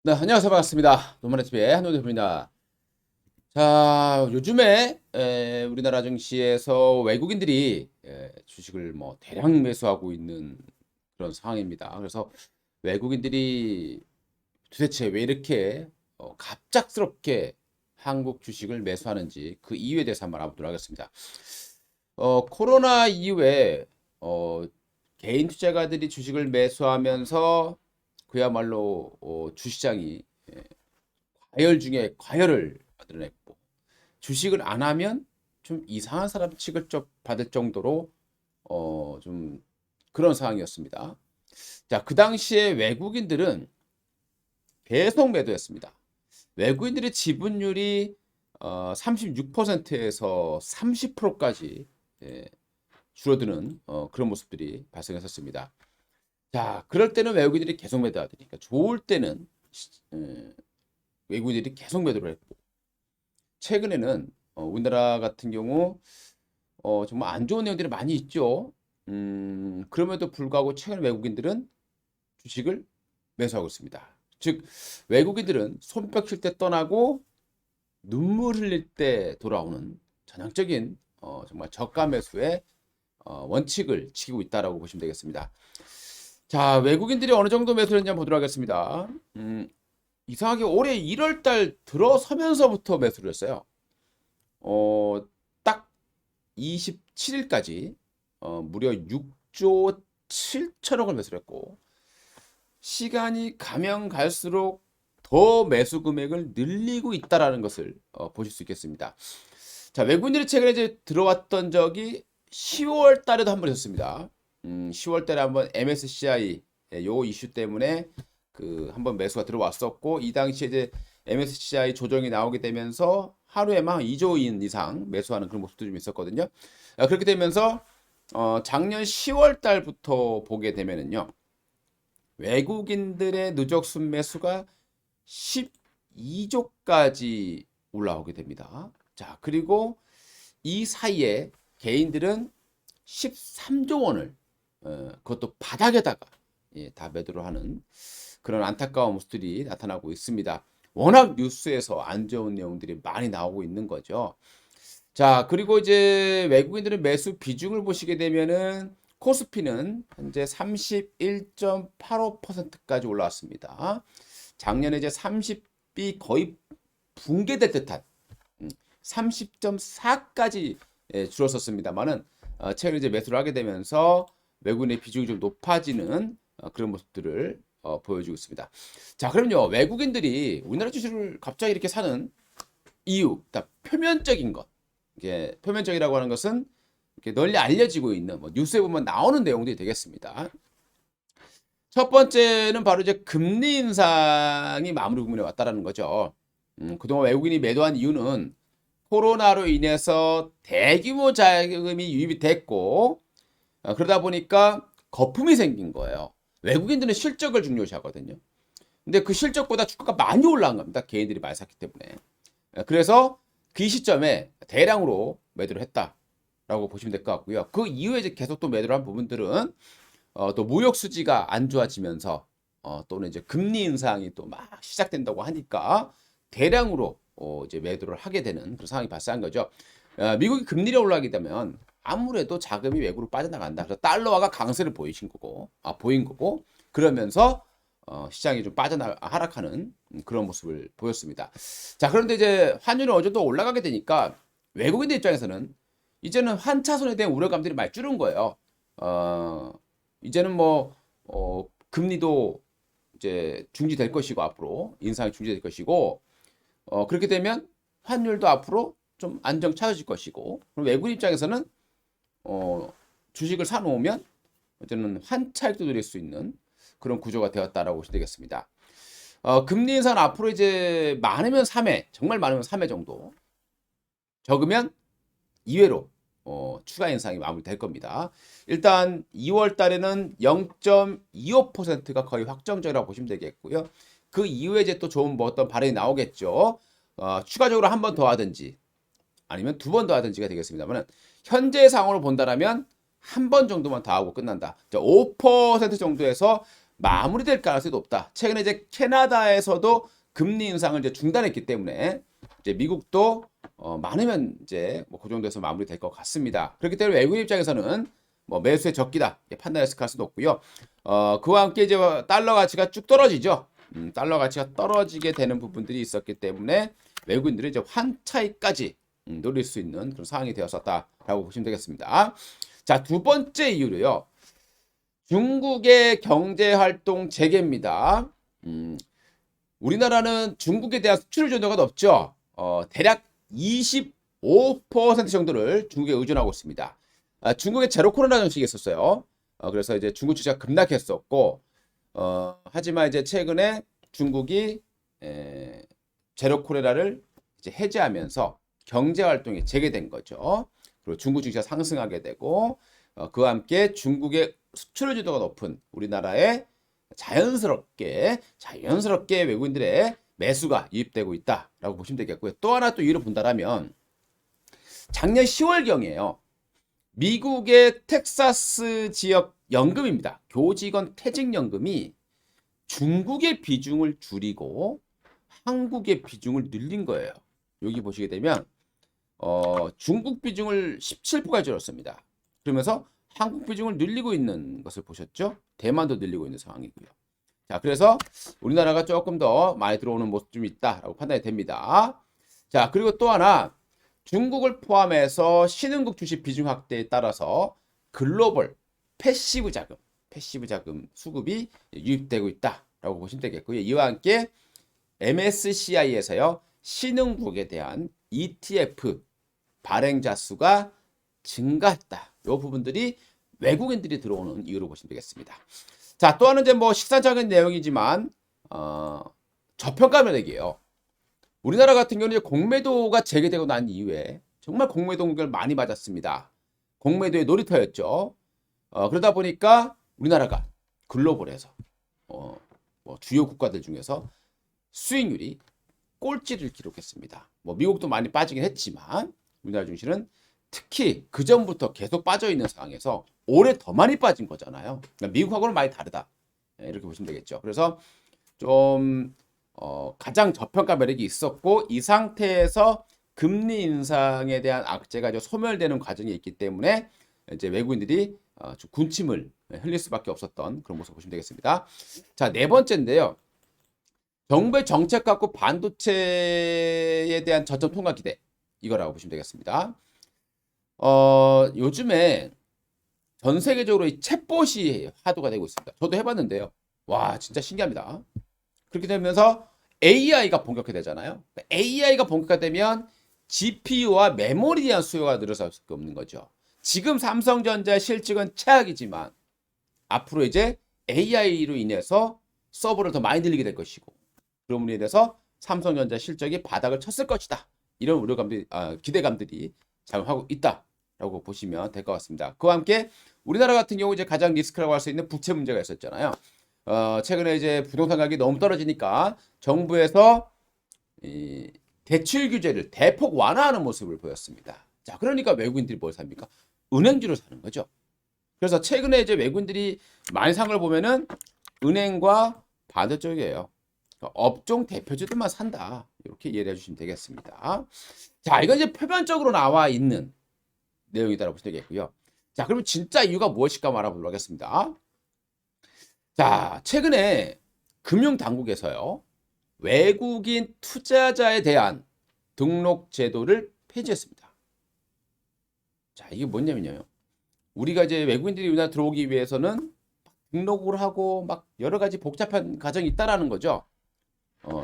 네, 안녕하세요. 반갑습니다. 노만의TV의 한노대표입니다. 자, 요즘에 우리나라 증시에서 외국인들이 주식을 뭐 대량 매수하고 있는 그런 상황입니다. 그래서 외국인들이 도대체 왜 이렇게 갑작스럽게 한국 주식을 매수하는지 그 이유에 대해서 한번 알아보도록 하겠습니다. 코로나 이후에 개인 투자가들이 주식을 매수하면서 그야말로 주시장이 과열 중에 과열을 드러냈고 주식을 안 하면 좀 이상한 사람 취급적 받을 정도로 좀 그런 상황이었습니다. 자, 그 당시에 외국인들은 계속 매도했습니다. 외국인들의 지분율이 36%에서 30%까지 줄어드는 그런 모습들이 발생했었습니다. 자, 그럴 때는 외국인들이 계속 매도하니까 좋을 때는 외국인들이 계속 매도를 했고 최근에는 우리나라 같은 경우 정말 안 좋은 내용들이 많이 있죠. 그럼에도 불구하고 최근 외국인들은 주식을 매수하고 있습니다. 즉 외국인들은 손뼉 칠 때 떠나고 눈물 흘릴 때 돌아오는 전형적인 정말 저가 매수의 원칙을 지키고 있다라고 보시면 되겠습니다. 자, 외국인들이 어느 정도 매수를 했냐 보도록 하겠습니다. 이상하게 올해 1월 달 들어서면서부터 매수를 했어요. 딱 27일까지 무려 6조 7천억을 매수를 했고 시간이 가면 갈수록 더 매수 금액을 늘리고 있다라는 것을 보실 수 있겠습니다. 자, 외국인들이 최근에 이제 들어왔던 적이 10월 달에도 한 번 있었습니다. 10월 달에 한번 MSCI 요 이슈 때문에 그 한번 매수가 들어왔었고 이 당시에 이제 MSCI 조정이 나오게 되면서 하루에만 2조 인 이상 매수하는 그런 모습도 좀 있었거든요. 그렇게 되면서 작년 10월 달부터 보게 되면은요. 외국인들의 누적 순매수가 12조까지 올라오게 됩니다. 자, 그리고 이 사이에 개인들은 13조 원을 그것도 바닥에다가 다 매도를 하는 그런 안타까운 모습들이 나타나고 있습니다. 워낙 뉴스에서 안 좋은 내용들이 많이 나오고 있는 거죠. 자, 그리고 이제 외국인들의 매수 비중을 보시게 되면은 코스피는 현재 31.85%까지 올라왔습니다. 작년에 이제 30이 거의 붕괴될 듯한 30.4까지 줄었었습니다만은 최근 이제 매수를 하게 되면서 외국인의 비중이 좀 높아지는 그런 모습들을 보여주고 있습니다. 자, 그럼요. 외국인들이 우리나라 주식을 갑자기 이렇게 사는 이유, 표면적인 것. 이게 표면적이라고 하는 것은 이렇게 널리 알려지고 있는 뭐 뉴스에 보면 나오는 내용들이 되겠습니다. 첫 번째는 바로 이제 금리 인상이 마무리 국면에 왔다라는 거죠. 그동안 외국인이 매도한 이유는 코로나로 인해서 대규모 자금이 유입이 됐고 그러다 보니까 거품이 생긴 거예요. 외국인들은 실적을 중요시하거든요. 근데 그 실적보다 주가가 많이 올라간 겁니다. 개인들이 많이 샀기 때문에. 그래서 그 시점에 대량으로 매도를 했다라고 보시면 될 것 같고요. 그 이후에 이제 계속 또 매도를 한 부분들은 또 무역 수지가 안 좋아지면서 또는 이제 금리 인상이 또 막 시작된다고 하니까 대량으로 이제 매도를 하게 되는 그런 상황이 발생한 거죠. 미국이 금리가 올라가게 되면 아무래도 자금이 외국으로 빠져나간다. 그래서 달러화가 강세를 보인 거고 그러면서 시장이 좀 하락하는 그런 모습을 보였습니다. 자, 그런데 이제 환율이 어느 정도 올라가게 되니까 외국인들 입장에서는 이제는 환차손에 대한 우려감들이 많이 줄은 거예요. 이제는 뭐 금리도 이제 중지될 것이고 앞으로 인상이 중지될 것이고 그렇게 되면 환율도 앞으로 좀 안정 찾아질 것이고 그럼 외국인 입장에서는 주식을 사놓으면 이제는 환차익도 누릴 수 있는 그런 구조가 되었다라고 보시면 되겠습니다. 금리 인상은 앞으로 이제 많으면 3회, 정말 많으면 3회 정도, 적으면 2회로 추가 인상이 마무리될 겁니다. 일단 2월 달에는 0.25%가 거의 확정적이라고 보시면 되겠고요. 그 이후에 이제 또 좋은 뭐 어떤 발언이 나오겠죠. 추가적으로 한 번 더 하든지 아니면 두 번 더 하든지가 되겠습니다만 현재 상황으로 본다라면 한 번 정도만 더 하고 끝난다. 5% 정도에서 마무리될 가능성이 높다. 최근에 이제 캐나다에서도 금리 인상을 이제 중단했기 때문에 이제 미국도 많으면 이제 뭐 그 정도에서 마무리될 것 같습니다. 그렇기 때문에 외국인 입장에서는 뭐 매수의 적기다 판단했을 가능성도 높고요. 그와 함께 이제 달러 가치가 쭉 떨어지죠. 달러 가치가 떨어지게 되는 부분들이 있었기 때문에 외국인들이 이제 환차익까지 노릴 수 있는 그런 상황이 되었었다라고 보시면 되겠습니다. 자, 두 번째 이유로요. 중국의 경제활동 재개입니다. 우리나라는 중국에 대한 수출 의존도가 높죠. 대략 25% 정도를 중국에 의존하고 있습니다. 중국의 제로 코로나 정책이 있었어요. 그래서 이제 중국 주식가 급락했었고, 하지만 이제 최근에 중국이 제로 코로나를 이제 해제하면서 경제 활동이 재개된 거죠. 그리고 중국 주식이 상승하게 되고, 그와 함께 중국의 수출 의존도가 높은 우리나라에 자연스럽게 외국인들의 매수가 유입되고 있다라고 보시면 되겠고요. 또 하나 또 이유를 본다라면 작년 10월경이에요. 미국의 텍사스 지역 연금입니다. 교직원 퇴직연금이 중국의 비중을 줄이고 한국의 비중을 늘린 거예요. 여기 보시게 되면 중국 비중을 17%까지 줄였습니다. 그러면서 한국 비중을 늘리고 있는 것을 보셨죠? 대만도 늘리고 있는 상황이고요. 자, 그래서 우리나라가 조금 더 많이 들어오는 모습 좀 있다라고 판단이 됩니다. 자, 그리고 또 하나 중국을 포함해서 신흥국 주식 비중 확대에 따라서 글로벌 패시브 자금 수급이 유입되고 있다라고 보시면 되겠고요. 이와 함께 MSCI에서요 신흥국에 대한 ETF 발행자 수가 증가했다. 이 부분들이 외국인들이 들어오는 이유로 보시면 되겠습니다. 자, 또 하나는 이제 뭐 식상적인 내용이지만 저평가 매력이에요. 우리나라 같은 경우는 이제 공매도가 재개되고 난 이후에 정말 공매도 공격을 많이 맞았습니다. 공매도의 놀이터였죠. 그러다 보니까 우리나라가 글로벌에서 뭐 주요 국가들 중에서 수익률이 꼴찌를 기록했습니다. 뭐 미국도 많이 빠지긴 했지만 우리나라 증시는 특히 그 전부터 계속 빠져 있는 상황에서 올해 더 많이 빠진 거잖아요. 그러니까 미국하고는 많이 다르다. 이렇게 보시면 되겠죠. 그래서 좀 가장 저평가 매력이 있었고 이 상태에서 금리 인상에 대한 악재가 소멸되는 과정이 있기 때문에 이제 외국인들이 좀 군침을 흘릴 수밖에 없었던 그런 모습 보시면 되겠습니다. 자, 네 번째인데요. 정부의 정책 갖고 반도체에 대한 저점 통과 기대 이거라고 보시면 되겠습니다. 요즘에 전 세계적으로 이 챗봇이 화두가 되고 있습니다. 저도 해봤는데요. 와, 진짜 신기합니다. 그렇게 되면서 AI가 본격화되잖아요. AI가 본격화되면 GPU와 메모리에 대한 수요가 늘어날 수밖에 없는 거죠. 지금 삼성전자 실적은 최악이지만 앞으로 이제 AI로 인해서 서버를 더 많이 늘리게 될 것이고 그런 분에 대해서 삼성전자 실적이 바닥을 쳤을 것이다. 이런 우려감들이 기대감들이 작용하고 있다라고 보시면 될 것 같습니다. 그와 함께 우리나라 같은 경우 이제 가장 리스크라고 할 수 있는 부채 문제가 있었잖아요. 최근에 이제 부동산 가격이 너무 떨어지니까 정부에서 이 대출 규제를 대폭 완화하는 모습을 보였습니다. 자, 그러니까 외국인들이 뭘 삽니까? 은행주를 사는 거죠. 그래서 최근에 이제 외국인들이 많이 산 걸 보면은 은행과 반대쪽이에요. 업종 대표주들만 산다. 이렇게 이해해 주시면 되겠습니다. 자, 이건 이제 표면적으로 나와 있는 내용이다라고 보시면 되겠고요. 자, 그러면 진짜 이유가 무엇일까 알아보도록 하겠습니다. 자, 최근에 금융당국에서요. 외국인 투자자에 대한 등록 제도를 폐지했습니다. 자, 이게 뭐냐면요. 우리가 이제 외국인들이 우리나라 들어오기 위해서는 등록을 하고 막 여러 가지 복잡한 과정이 있다라는 거죠.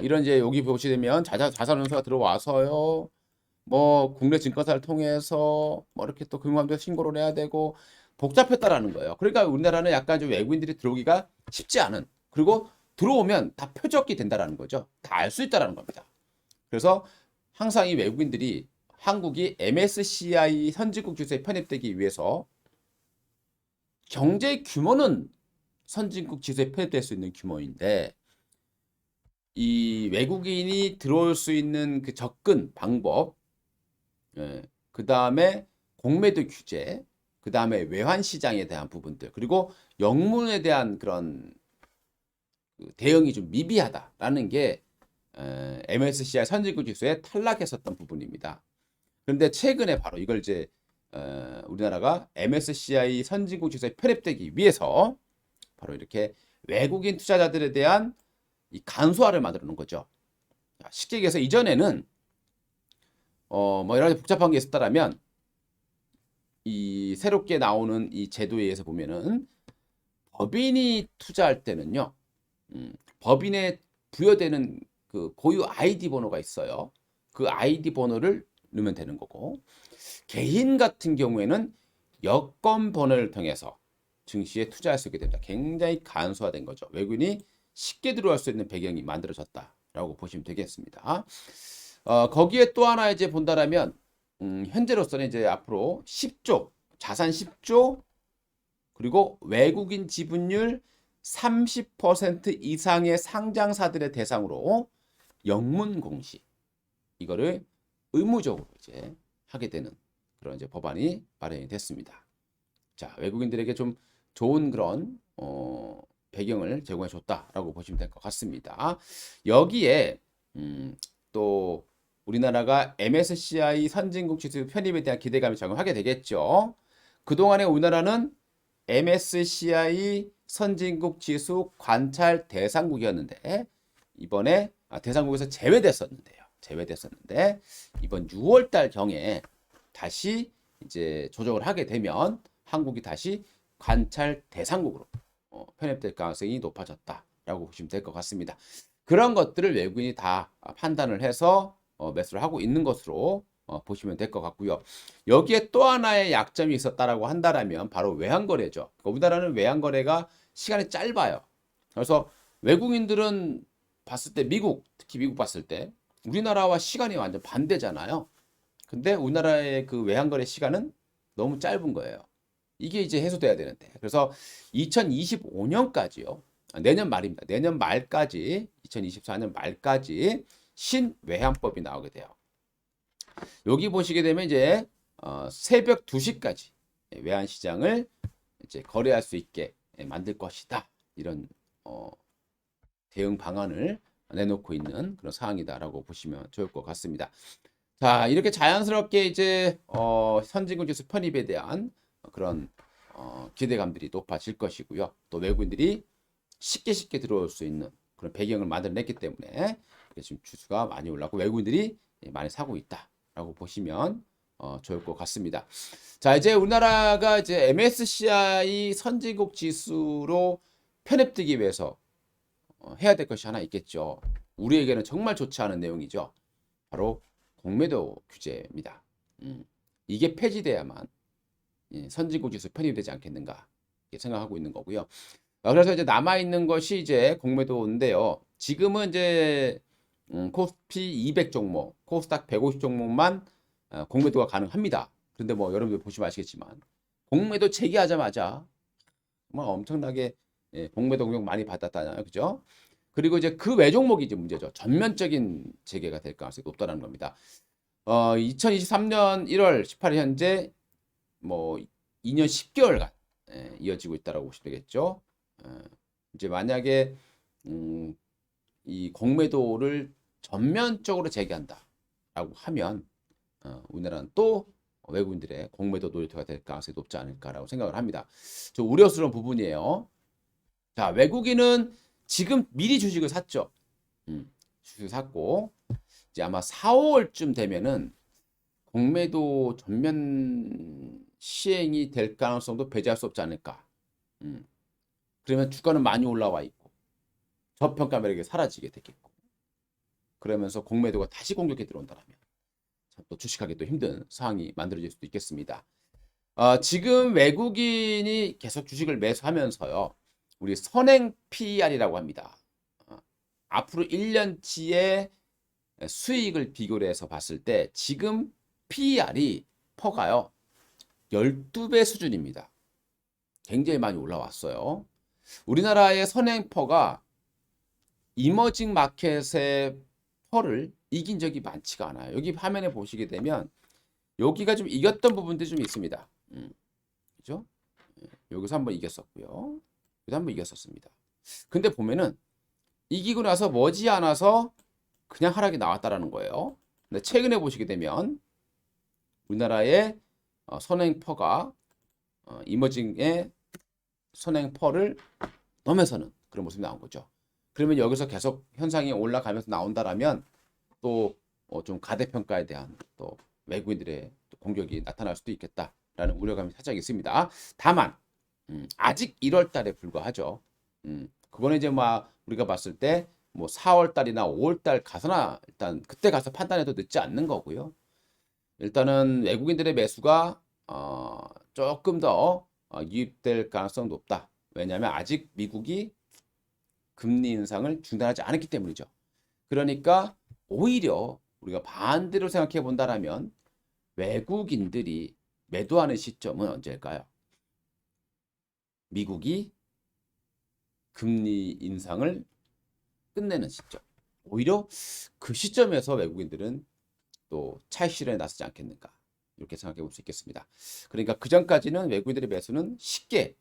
이런 이제 여기 보시면 자산운용사가 들어와서요. 뭐 국내 증권사를 통해서 뭐 이렇게 또 금융감독에 신고를 해야 되고 복잡했다라는 거예요. 그러니까 우리나라는 약간 좀 외국인들이 들어오기가 쉽지 않은 그리고 들어오면 다 표적이 된다라는 거죠. 다 알 수 있다라는 겁니다. 그래서 항상 이 외국인들이 한국이 MSCI 선진국 지수에 편입되기 위해서 경제 규모는 선진국 지수에 편입될 수 있는 규모인데 이 외국인이 들어올 수 있는 그 접근 방법, 그 다음에 공매도 규제, 그 다음에 외환 시장에 대한 부분들, 그리고 영문에 대한 그런 그 대응이 좀 미비하다라는 게 MSCI 선진국 지수에 탈락했었던 부분입니다. 그런데 최근에 바로 이걸 이제 우리나라가 MSCI 선진국 지수에 편입되기 위해서 바로 이렇게 외국인 투자자들에 대한 이 간소화를 만들어 놓은 거죠. 쉽게 얘기해서 이전에는 뭐 여러 가지 복잡한 게 있었다라면 이 새롭게 나오는 이 제도에 의해서 보면은 법인이 투자할 때는요, 법인에 부여되는 그 고유 아이디 번호가 있어요. 그 아이디 번호를 넣으면 되는 거고, 개인 같은 경우에는 여권 번호를 통해서 증시에 투자할 수 있게 됩니다. 굉장히 간소화된 거죠. 외국인이 쉽게 들어갈 수 있는 배경이 만들어졌다라고 보시면 되겠습니다. 거기에 또 하나 이제 본다라면 현재로서는 이제 앞으로 10조 자산 10조 그리고 외국인 지분율 30% 이상의 상장사들의 대상으로 영문 공시 이거를 의무적으로 이제 하게 되는 그런 이제 법안이 마련이 됐습니다. 자, 외국인들에게 좀 좋은 그런 배경을 제공해 줬다라고 보시면 될 것 같습니다. 여기에 또 우리나라가 MSCI 선진국 지수 편입에 대한 기대감이 적용하게 되겠죠. 그동안에 우리나라는 MSCI 선진국 지수 관찰 대상국이었는데 이번에 대상국에서 제외됐었는데 이번 6월 달 경에 다시 이제 조정을 하게 되면 한국이 다시 관찰 대상국으로 편입될 가능성이 높아졌다라고 보시면 될 것 같습니다. 그런 것들을 외국인이 다 판단을 해서 매수를 하고 있는 것으로 보시면 될 것 같고요. 여기에 또 하나의 약점이 있었다라고 한다라면 바로 외환거래죠. 우리나라는 외환거래가 시간이 짧아요. 그래서 외국인들은 봤을 때 특히 미국 봤을 때 우리나라와 시간이 완전 반대잖아요. 근데 우리나라의 그 외환거래 시간은 너무 짧은 거예요. 이게 이제 해소돼야 되는데. 그래서 2025년까지요. 내년 말입니다. 내년 말까지 2024년 말까지 신외환법이 나오게 돼요. 여기 보시게 되면 이제 새벽 2시까지 외환 시장을 이제 거래할 수 있게 만들 것이다. 이런 대응 방안을 내놓고 있는 그런 사항이다라고 보시면 좋을 것 같습니다. 자, 이렇게 자연스럽게 이제 선진국 지수 편입에 대한 그런 기대감들이 높아질 것이고요. 또 외국인들이 쉽게 들어올 수 있는 그런 배경을 만들어냈기 때문에 지금 지수가 많이 올랐고 외국인들이 많이 사고 있다라고 보시면 좋을 것 같습니다. 자, 이제 우리나라가 이제 MSCI 선진국 지수로 편입되기 위해서 해야 될 것이 하나 있겠죠. 우리에게는 정말 좋지 않은 내용이죠. 바로 공매도 규제입니다. 이게 폐지돼야만 선진국 지수 편입되지 않겠는가 생각하고 있는 거고요. 그래서 이제 남아 있는 것이 이제 공매도인데요. 지금은 이제 코스피 200 종목, 코스닥 150 종목만 공매도가 가능합니다. 그런데 뭐 여러분들 보시면 아시겠지만 공매도 제기하자마자 정말 엄청나게 공매도 공격 많이 받았다잖아요, 그죠? 그리고 이제 그 외 종목이 이제 문제죠. 전면적인 재개가 될 가능성이 높다는 겁니다. 2023년 1월 18일 현재 뭐 2년 10개월간 이어지고 있다라고 보시면 되겠죠. 이제 만약에 이 공매도를 전면적으로 재개한다라고 하면 우리나라는 또 외국인들의 공매도 놀이터가 될 가능성이 높지 않을까라고 생각을 합니다. 좀 우려스러운 부분이에요. 자, 외국인은 지금 미리 주식을 샀죠. 주식을 샀고 이제 아마 4, 5월쯤 되면은 공매도 전면 시행이 될 가능성도 배제할 수 없지 않을까. 그러면 주가는 많이 올라와 있고 저평가 매력이 사라지게 되겠고 그러면서 공매도가 다시 공격에 들어온다면 또 주식하기 또 힘든 상황이 만들어질 수도 있겠습니다. 지금 외국인이 계속 주식을 매수하면서요. 우리 선행 PER이라고 합니다. 앞으로 1년치의 수익을 비교를 해서 봤을 때 지금 PER이 퍼가요. 12배 수준입니다. 굉장히 많이 올라왔어요. 우리나라의 선행퍼가 이머징 마켓의 퍼를 이긴 적이 많지가 않아요. 여기 화면에 보시게 되면 여기가 좀 이겼던 부분들이 좀 있습니다. 그죠? 여기서 한번 이겼었고요. 여기서 한번 이겼었습니다. 근데 보면은 이기고 나서 머지않아서 그냥 하락이 나왔다라는 거예요. 근데 최근에 보시게 되면 우리나라의 선행퍼가 이머징의 선행퍼를 넘어서는 그런 모습이 나온 거죠. 그러면 여기서 계속 현상이 올라가면서 나온다라면 또 좀 가대평가에 대한 또 외국인들의 또 공격이 나타날 수도 있겠다라는 우려감이 살짝 있습니다. 다만 아직 1월 달에 불과하죠. 그거는 이제 막 우리가 봤을 때 뭐 4월 달이나 5월 달 가서나 일단 그때 가서 판단해도 늦지 않는 거고요. 일단은 외국인들의 매수가 조금 더 유입될 가능성이 높다. 왜냐하면 아직 미국이 금리 인상을 중단하지 않았기 때문이죠. 그러니까 오히려 우리가 반대로 생각해 본다라면 외국인들이 매도하는 시점은 언제일까요? 미국이 금리 인상을 끝내는 시점. 오히려 그 시점에서 외국인들은 또 차익 실현에 나서지 않겠는가. 이렇게 생각해 볼 수 있겠습니다. 그러니까 그 전까지는 외국인들의 매수는 쉽게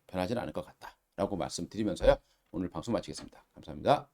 변하지는 않을 것 같다라고 말씀드리면서요. 오늘 방송 마치겠습니다. 감사합니다.